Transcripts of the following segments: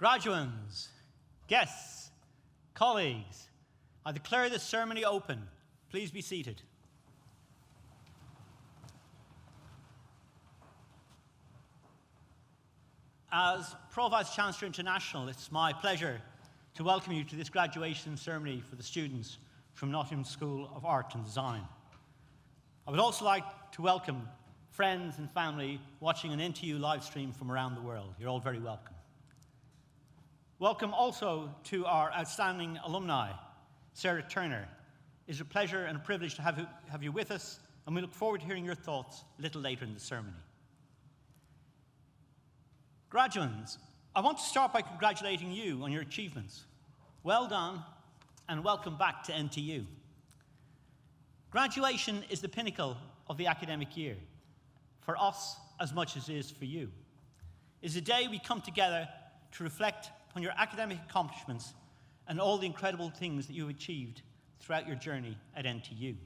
Graduands, guests, colleagues, I declare this ceremony open. Please be seated. As Pro Vice-Chancellor International, it's my pleasure to welcome you to this graduation ceremony for the students from Nottingham School of Art and Design. I would also like to welcome friends and family watching an NTU live stream from around the world. You're all very welcome. Welcome also to our outstanding alumni, Sarah Turner. It's a pleasure and a privilege to have you with us, and we look forward to hearing your thoughts a little later in the ceremony. Graduands, I want to start by congratulating you on your achievements. Well done, and welcome back to NTU. Graduation is the pinnacle of the academic year, for us as much as it is for you. It is a day we come together to reflect on your academic accomplishments and all the incredible things that you've achieved throughout your journey at NTU.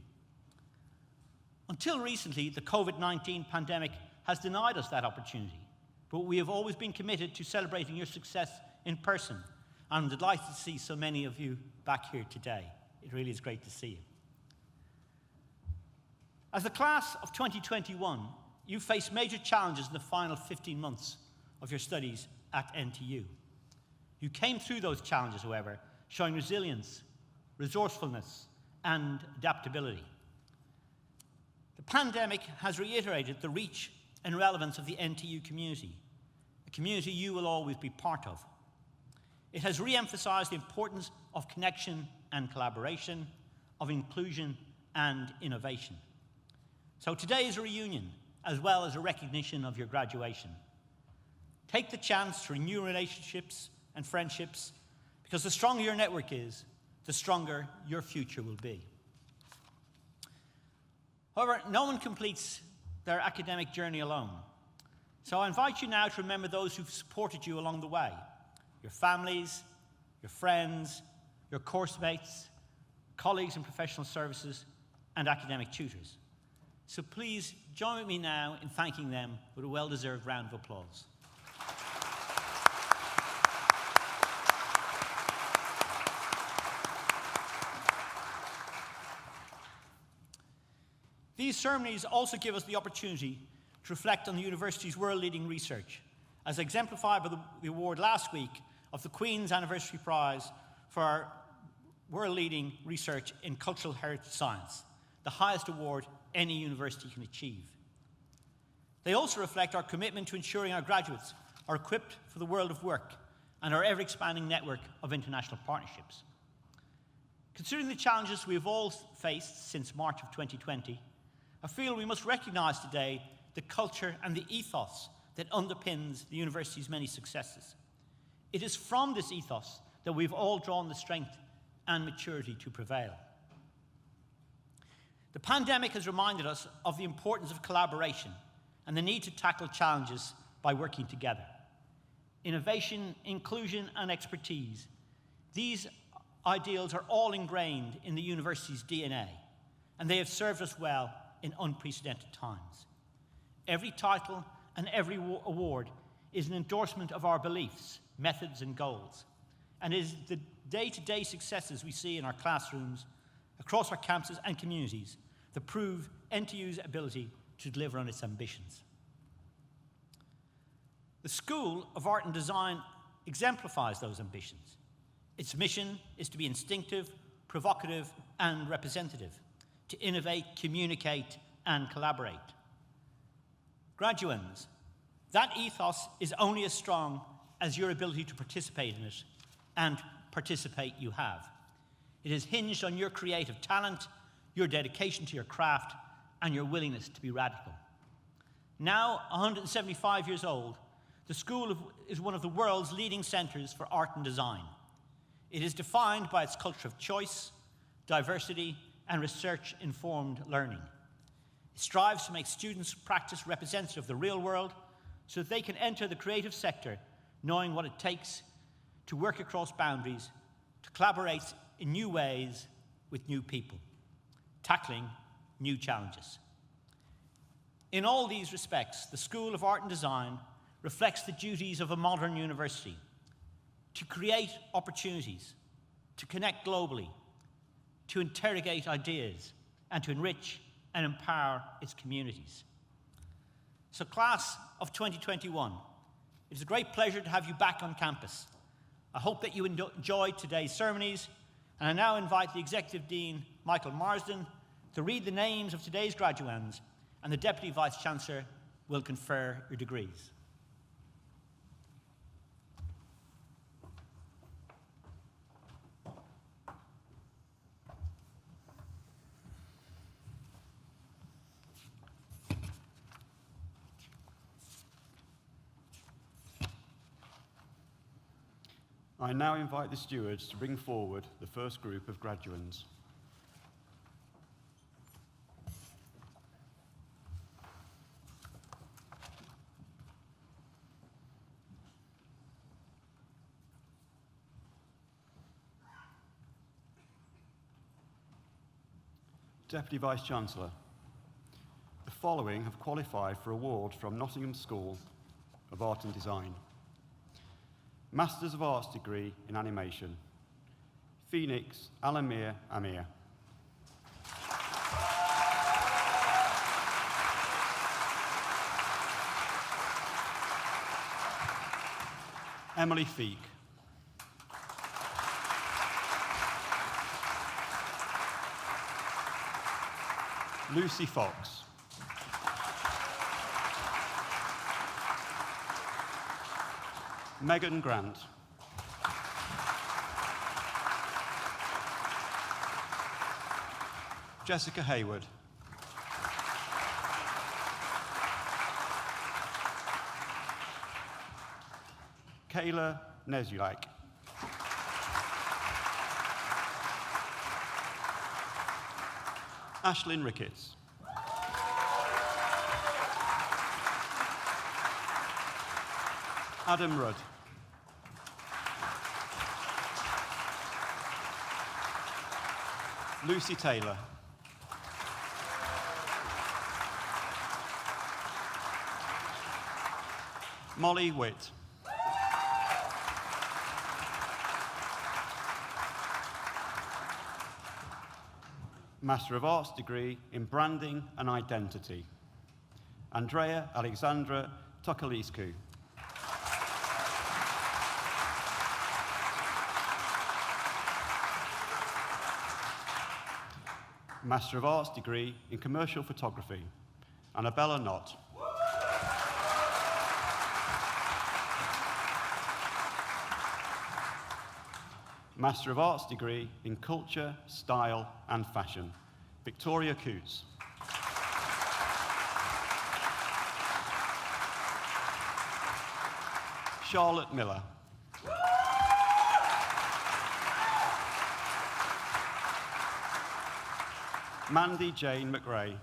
Until recently, the COVID-19 pandemic has denied us that opportunity, but we have always been committed to celebrating your success in person. I'm delighted to see so many of you back here today. It really is great to see you. As the class of 2021, you faced major challenges in the final 15 months of your studies at NTU. You came through those challenges, however, showing resilience, resourcefulness, and adaptability. The pandemic has reiterated the reach and relevance of the NTU community, a community you will always be part of. It has re-emphasized the importance of connection and collaboration, of inclusion and innovation. So today is a reunion, as well as a recognition of your graduation. Take the chance to renew relationships and friendships, because the stronger your network is, the stronger your future will be. However, no one completes their academic journey alone. So I invite you now to remember those who've supported you along the way: your families, your friends, your course mates, colleagues in professional services, and academic tutors. So please join with me now in thanking them with a well-deserved round of applause. These ceremonies also give us the opportunity to reflect on the university's world-leading research, as exemplified by the award last week of the Queen's Anniversary Prize for our world-leading research in cultural heritage science, the highest award any university can achieve. They also reflect our commitment to ensuring our graduates are equipped for the world of work and our ever-expanding network of international partnerships. Considering the challenges we have all faced since March of 2020, I feel we must recognize today the culture and the ethos that underpins the university's many successes. It is from this ethos that we've all drawn the strength and maturity to prevail. The pandemic has reminded us of the importance of collaboration and the need to tackle challenges by working together. Innovation, inclusion, and expertise. These ideals are all ingrained in the university's DNA, and they have served us well in unprecedented times. Every title and every award is an endorsement of our beliefs, methods, and goals, and it is the day-to-day successes we see in our classrooms, across our campuses and communities, that prove NTU's ability to deliver on its ambitions. The School of Art and Design exemplifies those ambitions. Its mission is to be instinctive, provocative, and representative, to innovate, communicate, and collaborate. Graduands, that ethos is only as strong as your ability to participate in it, and participate you have. It is hinged on your creative talent, your dedication to your craft, and your willingness to be radical. Now 175 years old, the school is one of the world's leading centers for art and design. It is defined by its culture of choice, diversity, and research-informed learning. It strives to make students' practice representative of the real world so that they can enter the creative sector knowing what it takes to work across boundaries, to collaborate in new ways with new people, tackling new challenges. In all these respects, the School of Art and Design reflects the duties of a modern university, to create opportunities, to connect globally, to interrogate ideas, and to enrich and empower its communities. So, class of 2021, it's a great pleasure to have you back on campus. I hope that you enjoyed today's ceremonies, and I now invite the Executive Dean, Michael Marsden, to read the names of today's graduands, and the Deputy Vice-Chancellor will confer your degrees. I now invite the stewards to bring forward the first group of graduands. Deputy Vice-Chancellor, the following have qualified for award from Nottingham School of Art and Design. Masters of Arts degree in Animation, Phoenix Alamir Amir. Emily Feek. Lucy Fox. Megan Grant. Jessica Hayward. Kayla Nezulak. Ashlyn Ricketts. Adam Rudd. Lucy Taylor. Molly Witt. Master of Arts degree in Branding and Identity, Andrea Alexandra Tokalescu. Master of Arts degree in Commercial Photography, Annabella Knott. Master of Arts degree in Culture, Style and Fashion, Victoria Coots. Charlotte Miller. Mandy Jane McRae.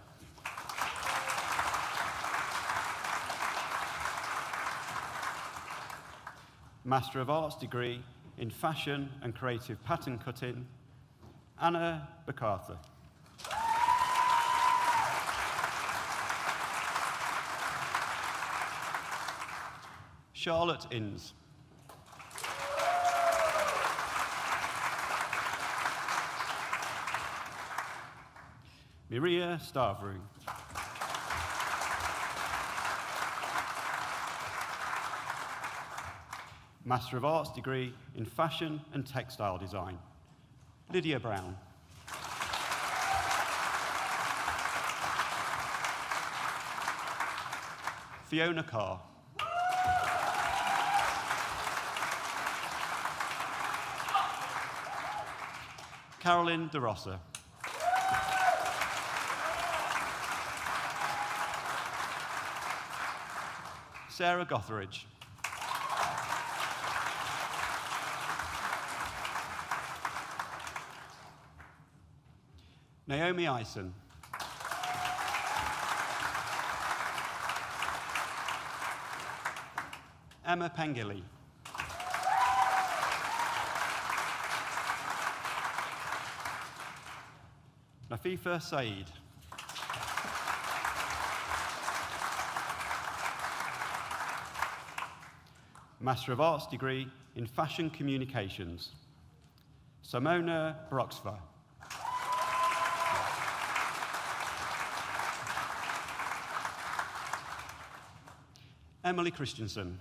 Master of Arts degree in Fashion and Creative Pattern Cutting, Anna Bacartha. Charlotte Inns. Miria Stavru. Master of Arts degree in Fashion and Textile Design, Lydia Brown. Fiona Carr. Carolyn De Rossa. Sarah Gotheridge. Naomi Eisen. Emma Pengilly. Nafifa Saeed. Master of Arts degree in Fashion Communications, Simona Broxva. Emily Christensen.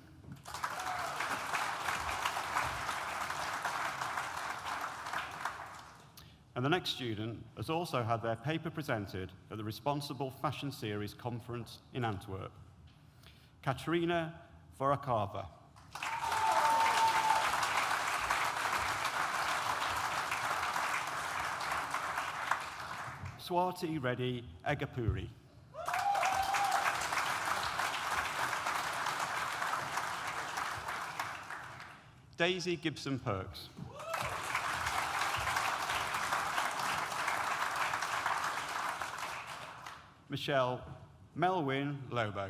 And the next student has also had their paper presented at the Responsible Fashion Series conference in Antwerp. Katerina Vorakava. Swati Reddy Egapuri. Daisy Gibson Perks. Michelle Melwyn Lobo.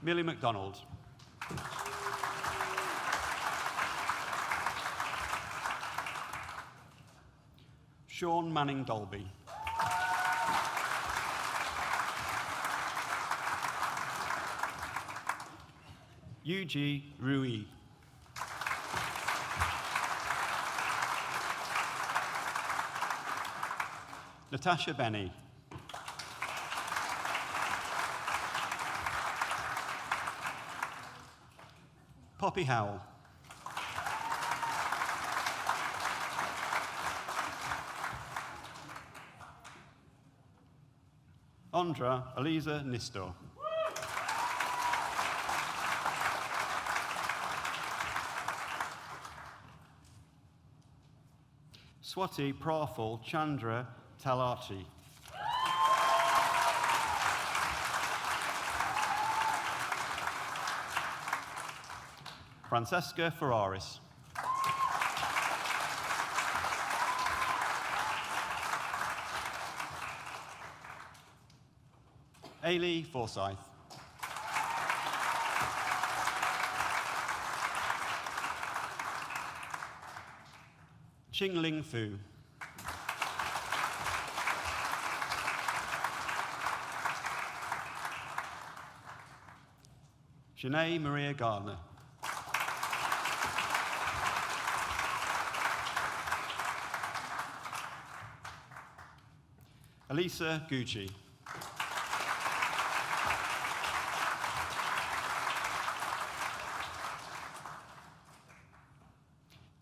Millie McDonald. Sean Manning Dolby. Yuji Rui. Natasha Benny. Poppy Howell. Andra Eliza Nistor. Swati Praful Chandra Talachi. Francesca Ferraris. Ailey Forsyth. Qingling Fu. Janae Maria Gardner. Elisa Gucci.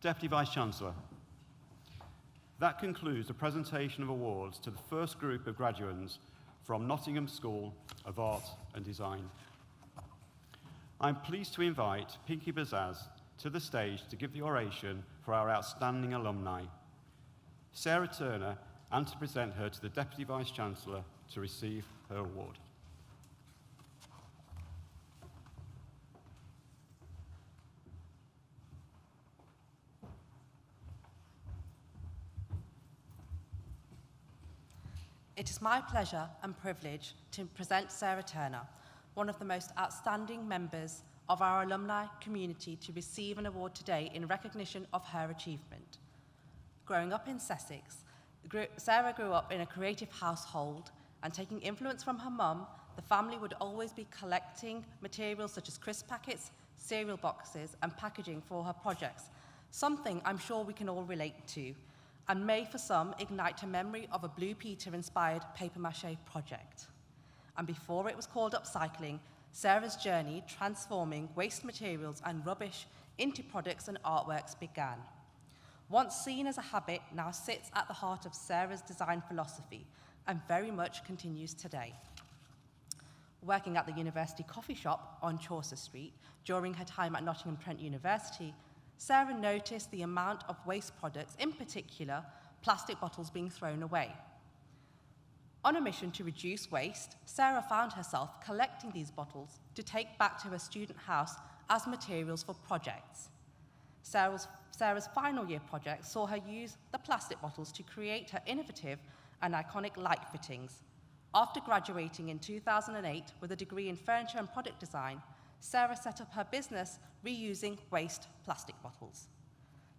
Deputy Vice-Chancellor. That concludes the presentation of awards to the first group of graduates from Nottingham School of Art and Design. I'm pleased to invite Pinky Bazaz to the stage to give the oration for our outstanding alumni, Sarah Turner, and to present her to the Deputy Vice-Chancellor to receive her award. It is my pleasure and privilege to present Sarah Turner, one of the most outstanding members of our alumni community, to receive an award today in recognition of her achievement. Growing up in Sussex, Sarah grew up in a creative household, and taking influence from her mum, the family would always be collecting materials such as crisp packets, cereal boxes, and packaging for her projects, something I'm sure we can all relate to, and may for some ignite a memory of a Blue Peter-inspired papier-mâché project. And before it was called upcycling, Sarah's journey transforming waste materials and rubbish into products and artworks began. Once seen as a habit, now sits at the heart of Sarah's design philosophy and very much continues today. Working at the university coffee shop on Chaucer Street during her time at Nottingham Trent University, Sarah noticed the amount of waste products, in particular plastic bottles, being thrown away. On a mission to reduce waste, Sarah found herself collecting these bottles to take back to her student house as materials for projects. Sarah's final year project saw her use the plastic bottles to create her innovative and iconic light fittings. After graduating in 2008 with a degree in furniture and product design, Sarah set up her business reusing waste plastic bottles.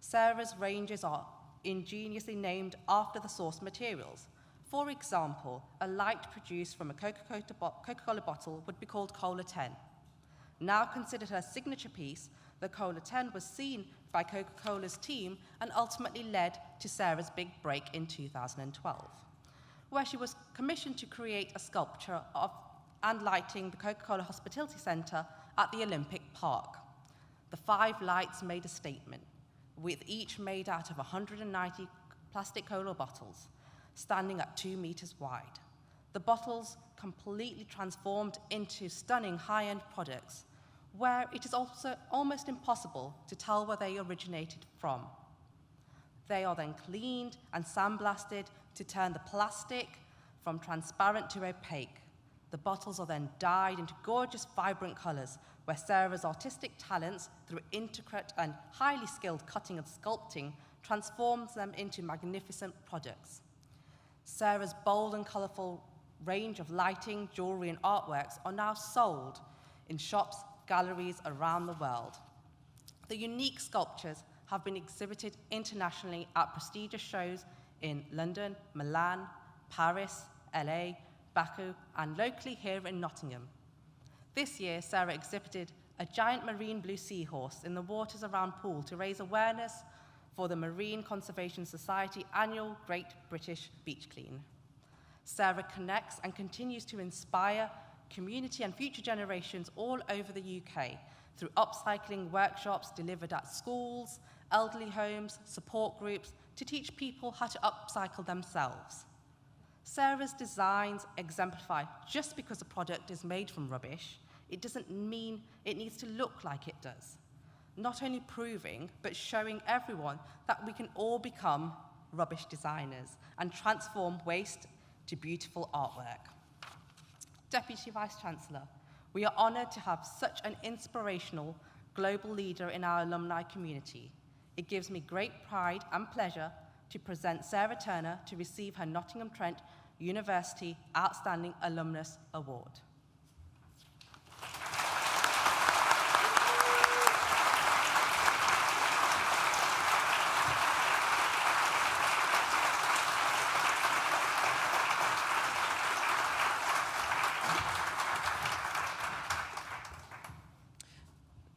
Sarah's ranges are ingeniously named after the source materials. For example, a light produced from a Coca-Cola bottle would be called Cola 10. Now considered her signature piece, the Cola 10 was seen by Coca-Cola's team and ultimately led to Sarah's big break in 2012, where she was commissioned to create a sculpture of and lighting the Coca-Cola Hospitality Centre at the Olympic Park. The 5 lights made a statement, with each made out of 190 plastic cola bottles, standing at 2 meters wide. The bottles completely transformed into stunning high-end products, where it is also almost impossible to tell where they originated from. They are then cleaned and sandblasted to turn the plastic from transparent to opaque. The bottles are then dyed into gorgeous, vibrant colours, where Sarah's artistic talents, through intricate and highly skilled cutting and sculpting, transforms them into magnificent products. Sarah's bold and colourful range of lighting, jewellery and artworks are now sold in shops, galleries around the world. The unique sculptures have been exhibited internationally at prestigious shows in London, Milan, Paris, LA, Baku, and locally here in Nottingham. This year, Sarah exhibited a giant marine blue seahorse in the waters around Poole to raise awareness for the Marine Conservation Society annual Great British Beach Clean. Sarah connects and continues to inspire community and future generations all over the UK through upcycling workshops delivered at schools, elderly homes, support groups, to teach people how to upcycle themselves. Sarah's designs exemplify just because a product is made from rubbish, it doesn't mean it needs to look like it does. Not only proving, but showing everyone that we can all become rubbish designers and transform waste to beautiful artwork. Deputy Vice-Chancellor, we are honoured to have such an inspirational global leader in our alumni community. It gives me great pride and pleasure to present Sarah Turner to receive her Nottingham Trent University Outstanding Alumnus Award.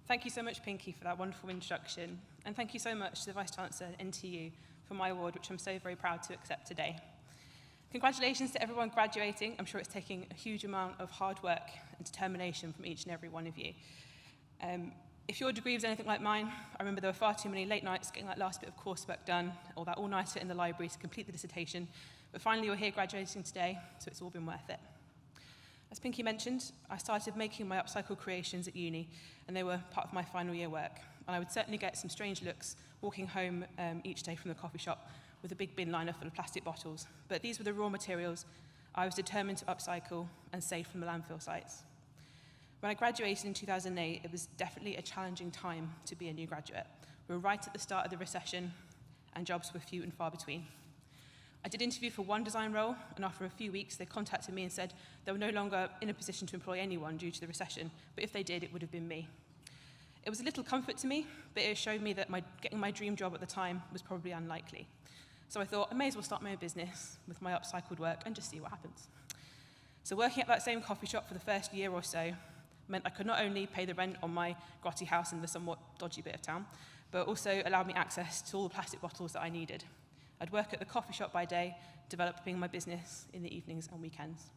Thank you so much, Pinky, for that wonderful introduction. And thank you so much to the Vice-Chancellor, NTU, for my award, which I'm so very proud to accept today. Congratulations to everyone graduating. I'm sure it's taking a huge amount of hard work and determination from each and every one of you. If your degree was anything like mine, I remember there were far too many late nights getting that last bit of coursework done, or that all-nighter in the library to complete the dissertation. But finally, you're here graduating today, so it's all been worth it. As Pinky mentioned, I started making my upcycle creations at uni, and they were part of my final year work. And I would certainly get some strange looks walking home each day from the coffee shop with a big bin liner full of plastic bottles. But these were the raw materials I was determined to upcycle and save from the landfill sites. When I graduated in 2008, it was definitely a challenging time to be a new graduate. We were right at the start of the recession, and jobs were few and far between. I did interview for one design role, and after a few weeks, they contacted me and said they were no longer in a position to employ anyone due to the recession, but if they did, it would have been me. It was a little comfort to me, but it showed me that getting my dream job at the time was probably unlikely. So I thought I may as well start my own business with my upcycled work and just see what happens. So working at that same coffee shop for the first year or so meant I could not only pay the rent on my grotty house in the somewhat dodgy bit of town, but also allowed me access to all the plastic bottles that I needed. I'd work at the coffee shop by day, developing my business in the evenings and weekends.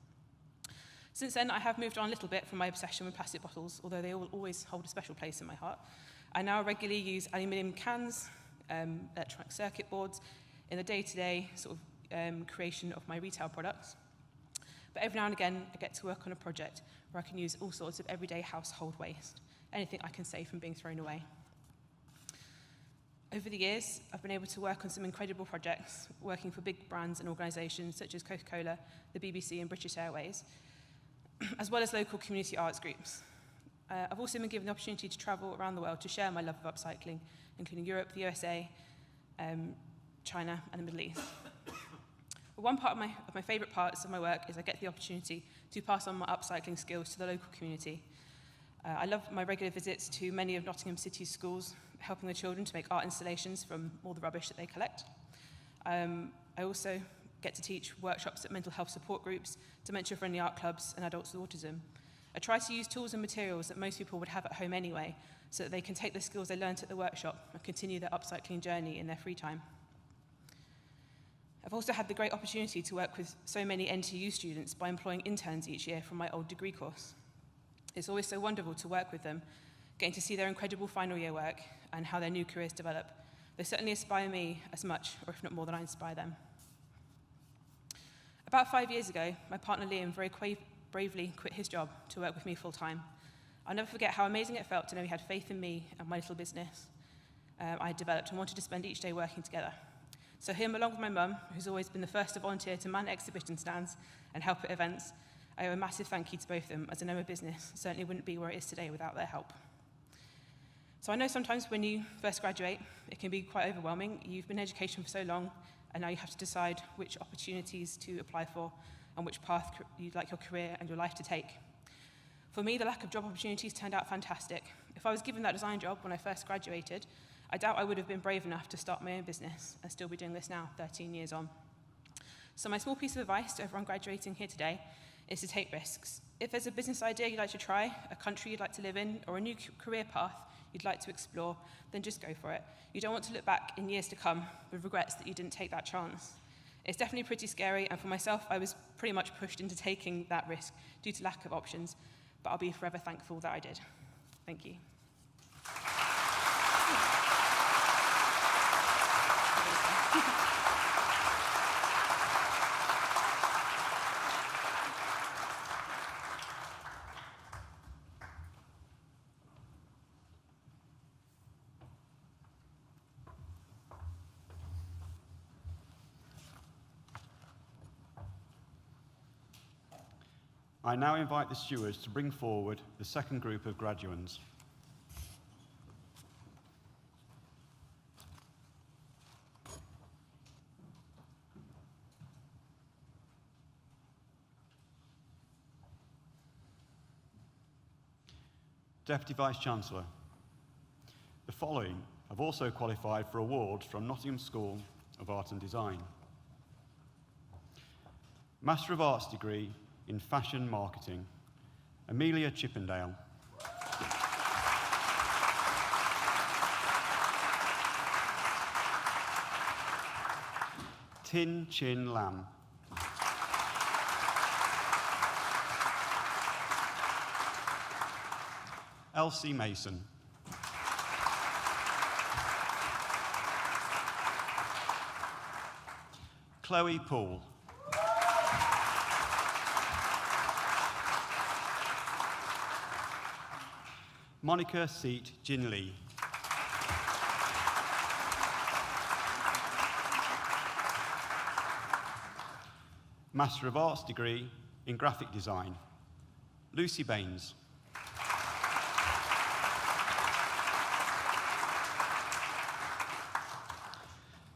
Since then, I have moved on a little bit from my obsession with plastic bottles, although they will always hold a special place in my heart. I now regularly use aluminium cans, electronic circuit boards, in the day-to-day creation of my retail products. But every now and again, I get to work on a project where I can use all sorts of everyday household waste, anything I can save from being thrown away. Over the years, I've been able to work on some incredible projects, working for big brands and organisations such as Coca-Cola, the BBC and British Airways, as well as local community arts groups. I've also been given the opportunity to travel around the world to share my love of upcycling, including Europe, the USA, China and the Middle East. One part of my favourite parts of my work is I get the opportunity to pass on my upcycling skills to the local community. I love my regular visits to many of Nottingham City's schools, helping the children to make art installations from all the rubbish that they collect. I also get to teach workshops at mental health support groups, dementia-friendly art clubs, and adults with autism. I try to use tools and materials that most people would have at home anyway, so that they can take the skills they learnt at the workshop and continue their upcycling journey in their free time. I've also had the great opportunity to work with so many NTU students by employing interns each year from my old degree course. It's always so wonderful to work with them, getting to see their incredible final year work and how their new careers develop. They certainly inspire me as much, or if not more, than I inspire them. About 5 years ago, my partner Liam very bravely quit his job to work with me full time. I'll never forget how amazing it felt to know he had faith in me and my little business I had developed and wanted to spend each day working together. So him, along with my mum, who's always been the first to volunteer to man exhibition stands and help at events, I owe a massive thank you to both of them, as I know my business certainly wouldn't be where it is today without their help. So I know sometimes when you first graduate, it can be quite overwhelming. You've been in education for so long, and now you have to decide which opportunities to apply for and which path you'd like your career and your life to take. For me, the lack of job opportunities turned out fantastic. If I was given that design job when I first graduated, I doubt I would have been brave enough to start my own business and still be doing this now, 13 years on. So my small piece of advice to everyone graduating here today is to take risks. If there's a business idea you'd like to try, a country you'd like to live in, or a new career path you'd like to explore, then just go for it. You don't want to look back in years to come with regrets that you didn't take that chance. It's definitely pretty scary, and for myself, I was pretty much pushed into taking that risk due to lack of options, but I'll be forever thankful that I did. Thank you. I now invite the stewards to bring forward the second group of graduands. Deputy Vice-Chancellor, the following have also qualified for awards from Nottingham School of Art and Design. Master of Arts degree in Fashion Marketing, Amelia Chippendale. Tin Chin Lam. Elsie Mason. Chloe Poole. Monica Seat Jin Lee. Master of Arts degree in Graphic Design, Lucy Baines.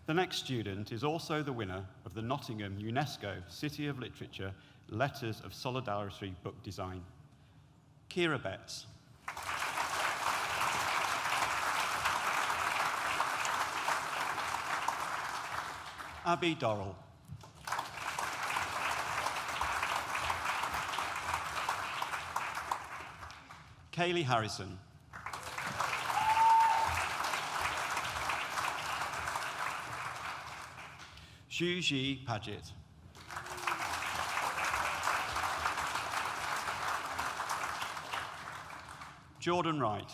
The next student is also the winner of the Nottingham UNESCO City of Literature Letters of Solidarity Book Design, Kira Betts. Abby Dorrell. Kaylee Harrison. Xu Ji Paget. Jordan Wright.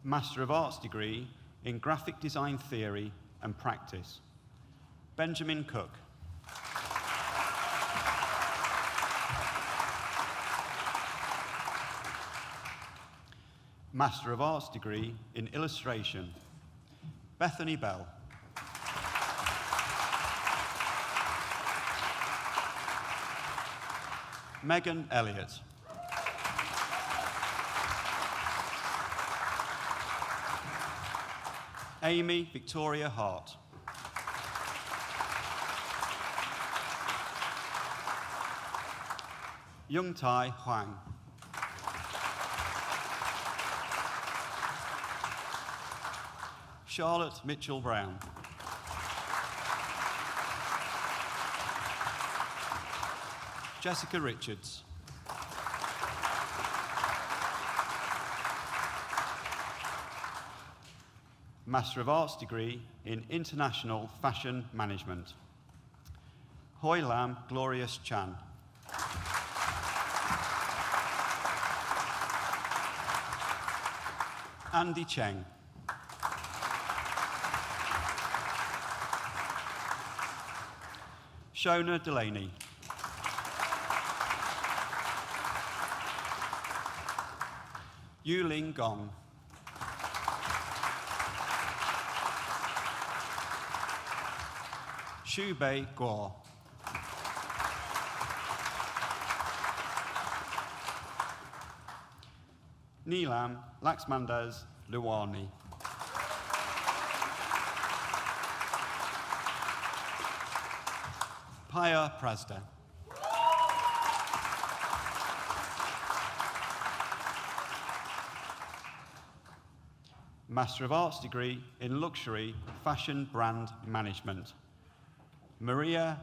Master of Arts degree in Graphic Design Theory and Practice, Benjamin Cook. Master of Arts degree in Illustration, Bethany Bell. Megan Elliott. Amy Victoria Hart. Young Tai Huang. Charlotte Mitchell-Brown. Jessica Richards. Master of Arts degree in International Fashion Management. Hoi Lam Glorious Chan. Andy Cheng. Shona Delaney. Yuling Gong. Shubei Guo. Neelam Laxmandas Luwani. Paya Prasda. Master of Arts degree in Luxury Fashion Brand Management. Maria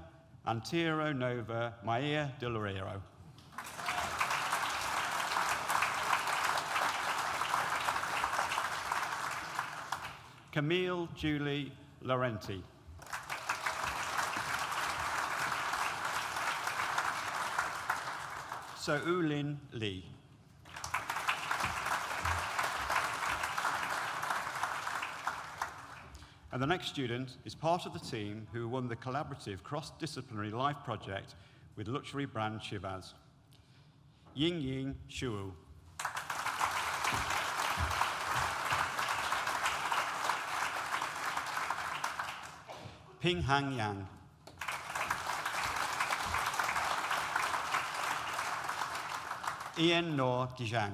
Antiro Nova Maia de Loureiro. Camille Julie Laurenti. So-Ulin Lee. And the next student is part of the team who won the collaborative cross-disciplinary life project with luxury brand Chivas. Ying Ying Shuo. Ping Hang Yang. Ian Noor Gijang.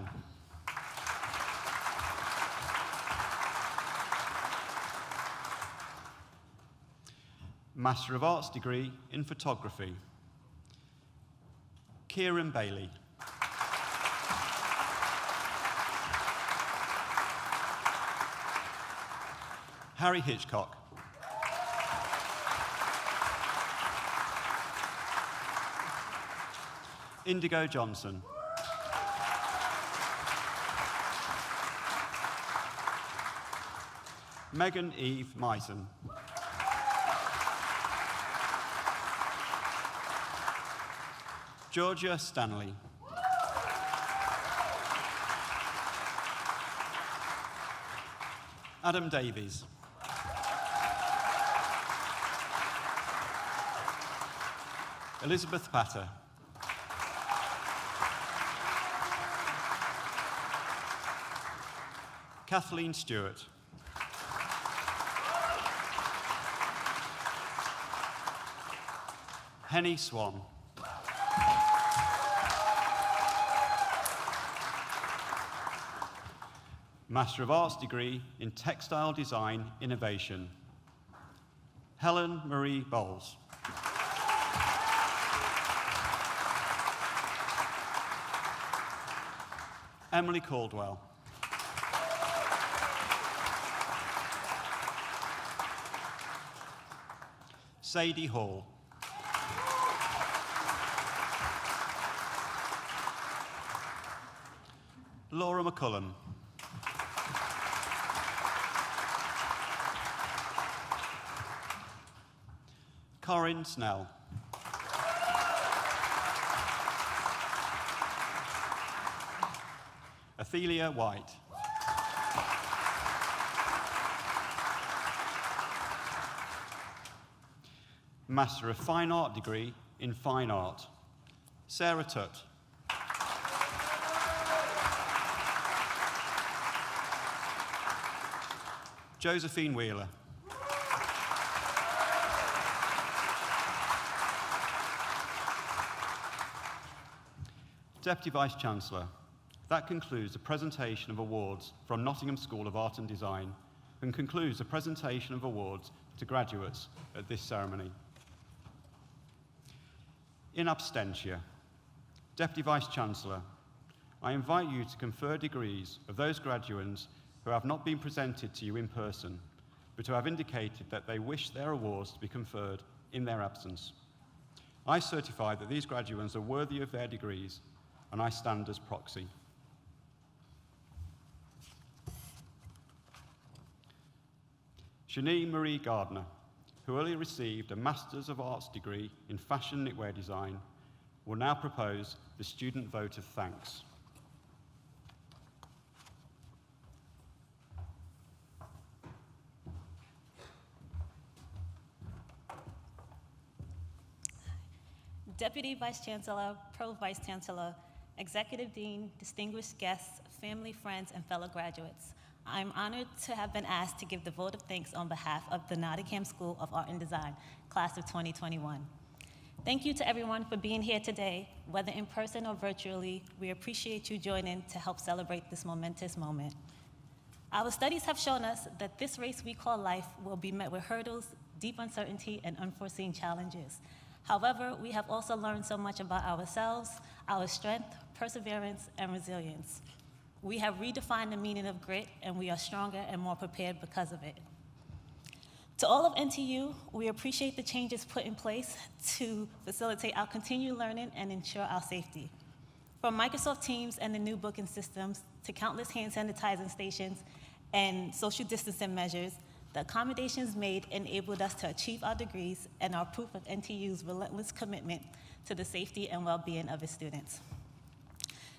Master of Arts degree in Photography. Kieran Bailey. Harry Hitchcock. Indigo Johnson. Megan Eve Myson. Georgia Stanley. Adam Davies. Elizabeth Patter. Kathleen Stewart. Henny Swan. Master of Arts degree in Textile Design Innovation. Helen Marie Bowles. Emily Caldwell. Sadie Hall. Laura McCullum. Corinne Snell. Athelia White. Master of Fine Art degree in Fine Art. Sarah Tutt. Josephine Wheeler. Deputy Vice-Chancellor, that concludes the presentation of awards from Nottingham School of Art and Design and concludes the presentation of awards to graduates at this ceremony. In absentia, Deputy Vice-Chancellor, I invite you to confer degrees of those graduates who have not been presented to you in person but who have indicated that they wish their awards to be conferred in their absence. I certify that these graduates are worthy of their degrees, and I stand as proxy. Shani Marie Gardner, who earlier received a Masters of Arts degree in Fashion Knitwear Design, will now propose the student vote of thanks. Deputy Vice Chancellor, Pro Vice Chancellor, Executive Dean, distinguished guests, family, friends, and fellow graduates. I'm honored to have been asked to give the vote of thanks on behalf of the Nottingham School of Art and Design, class of 2021. Thank you to everyone for being here today, whether in person or virtually. We appreciate you joining to help celebrate this momentous moment. Our studies have shown us that this race we call life will be met with hurdles, deep uncertainty, and unforeseen challenges. However, we have also learned so much about ourselves, our strength, perseverance, and resilience. We have redefined the meaning of grit, and we are stronger and more prepared because of it. To all of NTU, we appreciate the changes put in place to facilitate our continued learning and ensure our safety. From Microsoft Teams and the new booking systems to countless hand sanitizing stations and social distancing measures, the accommodations made enabled us to achieve our degrees and are proof of NTU's relentless commitment to the safety and well-being of its students.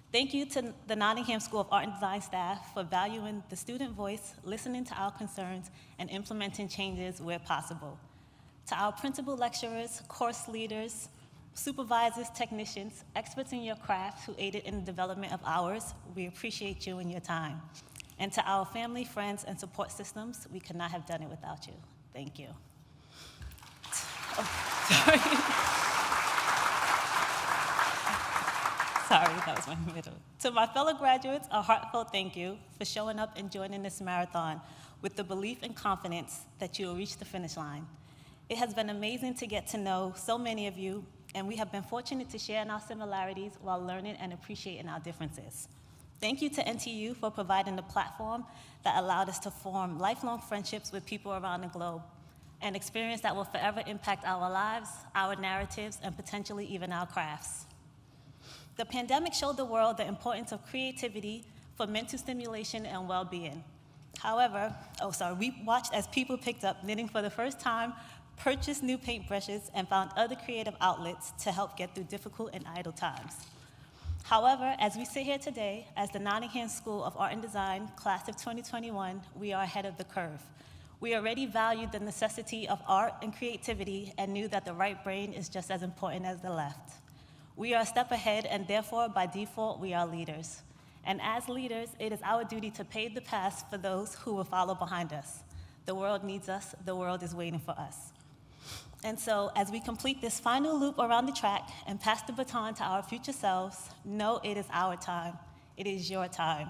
Thank you to the Nottingham School of Art and Design staff for valuing the student voice, listening to our concerns, and implementing changes where possible. To our principal lecturers, course leaders, supervisors, technicians, experts in your craft who aided in the development of ours, we appreciate you and your time. And to our family, friends, and support systems, we could not have done it without you. Thank you. Oh, sorry. Sorry, that was my middle. To my fellow graduates, a heartfelt thank you for showing up and joining this marathon with the belief and confidence that you will reach the finish line. It has been amazing to get to know so many of you, and we have been fortunate to share in our similarities while learning and appreciating our differences. Thank you to NTU for providing the platform that allowed us to form lifelong friendships with people around the globe, an experience that will forever impact our lives, our narratives, and potentially even our crafts. The pandemic showed the world the importance of creativity for mental stimulation and well-being. However, we watched as people picked up knitting for the first time, purchased new paintbrushes, and found other creative outlets to help get through difficult and idle times. However, as we sit here today, as the Nottingham School of Art and Design, class of 2021, we are ahead of the curve. We already valued the necessity of art and creativity and knew that the right brain is just as important as the left. We are a step ahead, and therefore, by default, we are leaders. And as leaders, it is our duty to pave the path for those who will follow behind us. The world needs us. The world is waiting for us. And so, as we complete this final loop around the track and pass the baton to our future selves, know it is our time. It is your time.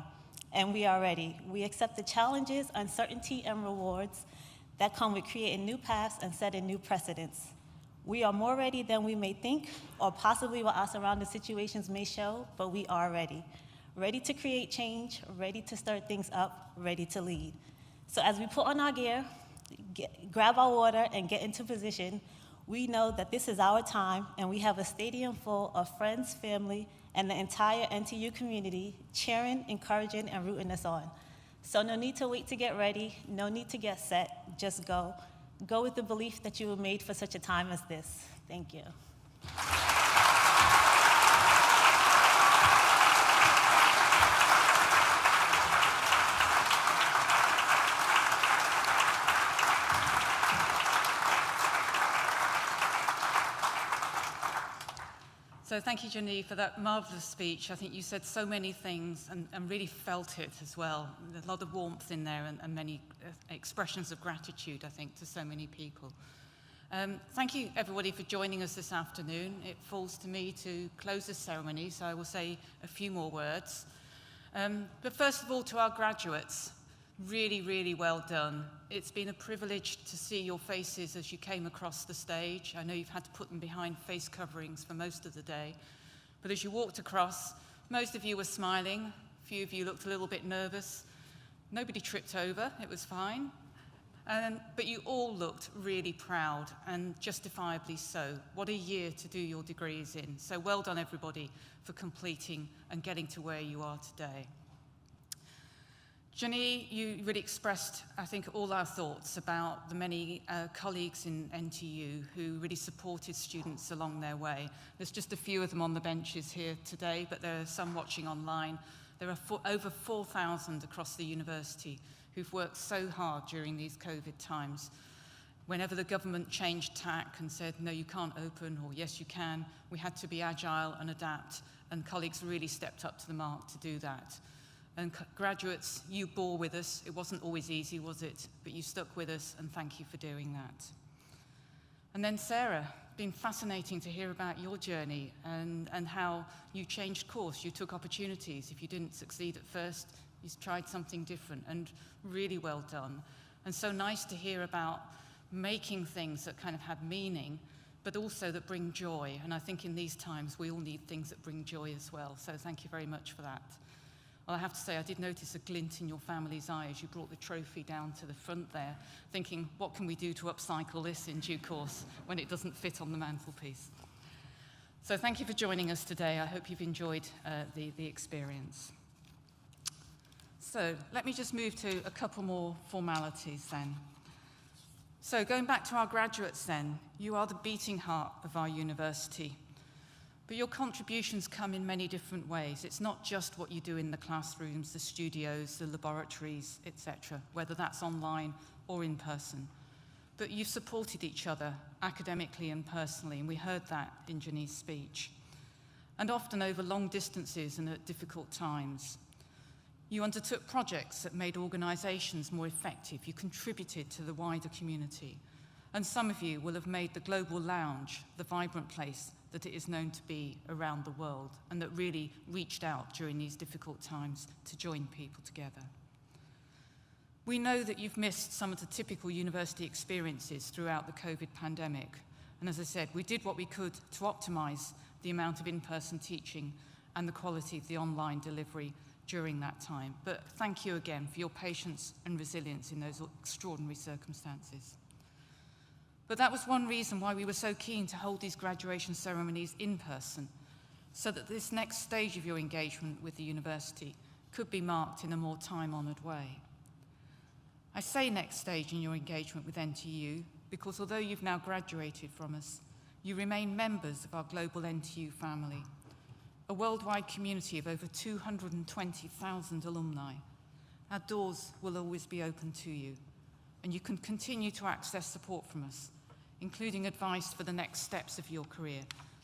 And we are ready. We accept the challenges, uncertainty, and rewards that come with creating new paths and setting new precedents. We are more ready than we may think, or possibly what our surrounding situations may show, but we are ready. Ready to create change, ready to stir things up, ready to lead. So as we put on our gear, grab our water, and get into position, we know that this is our time, and we have a stadium full of friends, family, and the entire NTU community cheering, encouraging, and rooting us on. So no need to wait to get ready, no need to get set, just go. Go with the belief that you were made for such a time as this. Thank you. So thank you, Janie, for that marvellous speech. I think you said so many things and really felt it as well. There's a lot of warmth in there and many expressions of gratitude, I think, to so many people. Thank you, everybody, for joining us this afternoon. It falls to me to close this ceremony, so I will say a few more words. But first of all, to our graduates, really, really well done. It's been a privilege to see your faces as you came across the stage. I know you've had to put them behind face coverings for most of the day. But as you walked across, most of you were smiling. A few of you looked a little bit nervous. Nobody tripped over. It was fine. But you all looked really proud, and justifiably so. What a year to do your degrees in. So well done, everybody, for completing and getting to where you are today. Jenny, you really expressed, I think, all our thoughts about the many colleagues in NTU who really supported students along their way. There's just a few of them on the benches here today, but there are some watching online. There are over 4,000 across the university who've worked so hard during these COVID times. Whenever the government changed tack and said, no, you can't open, or yes, you can, we had to be agile and adapt, and colleagues really stepped up to the mark to do that. And graduates, you bore with us. It wasn't always easy, was it? But you stuck with us, and thank you for doing that. And then Sarah, been fascinating to hear about your journey and how you changed course. You took opportunities. If you didn't succeed at first, you tried something different, and really well done. And so nice to hear about making things that kind of have meaning, but also that bring joy. And I think in these times, we all need things that bring joy as well. So thank you very much for that. Well, I have to say, I did notice a glint in your family's eye as you brought the trophy down to the front there, thinking, what can we do to upcycle this in due course when it doesn't fit on the mantelpiece? So thank you for joining us today. I hope you've enjoyed the experience. So let me just move to a couple more formalities then. So going back to our graduates then, you are the beating heart of our university. But your contributions come in many different ways. It's not just what you do in the classrooms, the studios, the laboratories, etc., whether that's online or in person. But you've supported each other academically and personally, and we heard that in Jenny's speech. And often over long distances and at difficult times. You undertook projects that made organisations more effective. You contributed to the wider community. And some of you will have made the Global Lounge the vibrant place that it is known to be around the world, and that really reached out during these difficult times to join people together. We know that you've missed some of the typical university experiences throughout the COVID pandemic. And as I said, we did what we could to optimise the amount of in-person teaching and the quality of the online delivery during that time. But thank you again for your patience and resilience in those extraordinary circumstances. But that was one reason why we were so keen to hold these graduation ceremonies in person, so that this next stage of your engagement with the university could be marked in a more time-honoured way. I say next stage in your engagement with NTU because although you've now graduated from us, you remain members of our global NTU family, a worldwide community of over 220,000 alumni. Our doors will always be open to you, and you can continue to access support from us, including advice for the next steps of your career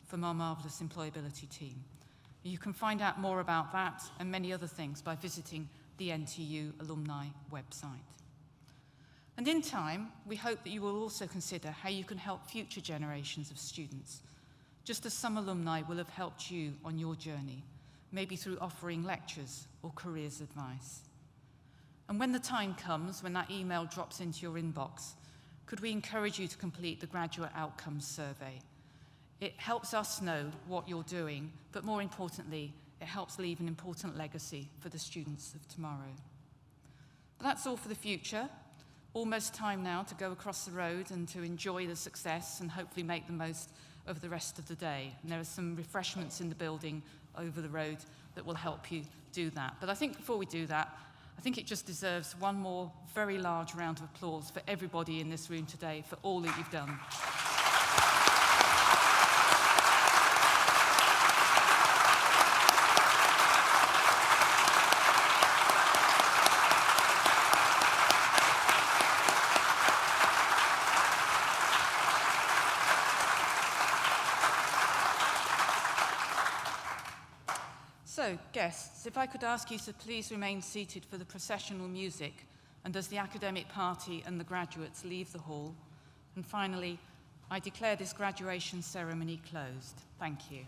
from our marvellous employability team. You can find out more about that and many other things by visiting the NTU Alumni website. And in time, we hope that you will also consider how you can help future generations of students, just as some alumni will have helped you on your journey, maybe through offering lectures or careers advice. And when the time comes, when that email drops into your inbox, could we encourage you to complete the Graduate Outcomes Survey? It helps us know what you're doing, but more importantly, it helps leave an important legacy for the students of tomorrow. But that's all for the future. Almost time now to go across the road and to enjoy the success and hopefully make the most of the rest of the day. And there are some refreshments in the building over the road that will help you do that. But I think before we do that, I think it just deserves one more very large round of applause for everybody in this room today for all that you've done. So, guests, if I could ask you to please remain seated for the processional music and as the academic party and the graduates leave the hall. And finally, I declare this graduation ceremony closed. Thank you.